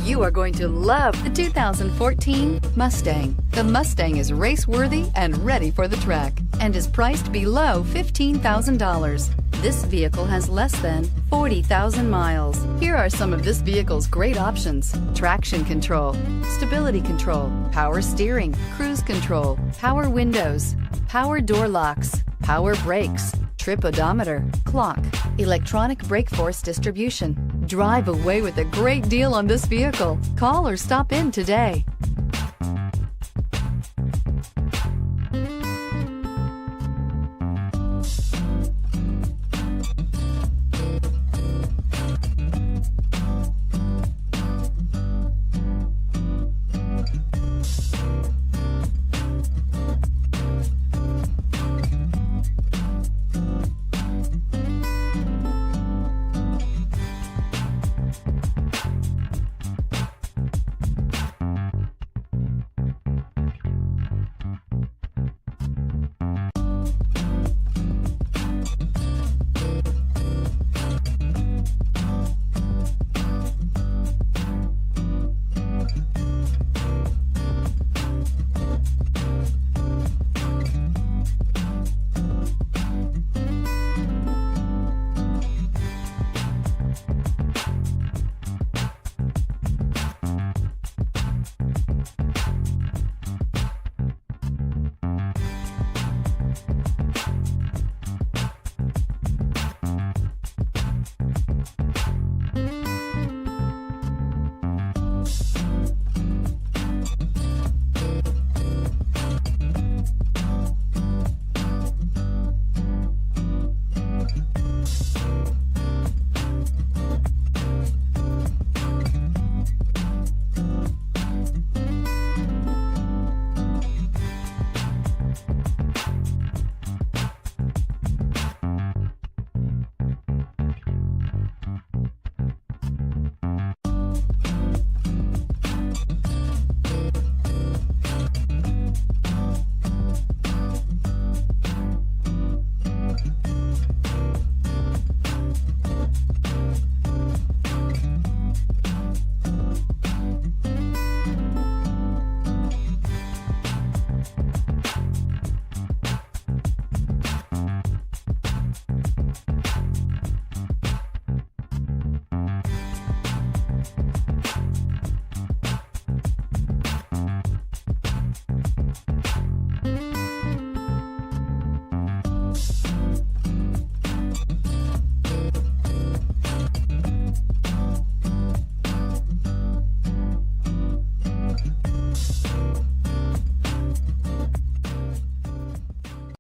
You are going to love the 2014 Mustang. The Mustang is race-worthy and ready for the track and is priced below $15,000. This vehicle has less than 40,000 miles. Here are some of this vehicle's great options: traction control, stability control, power steering, cruise control, power windows, power door locks, power brakes, trip odometer, clock, electronic brake force distribution. Drive away with a great deal on this vehicle. Call or stop in today.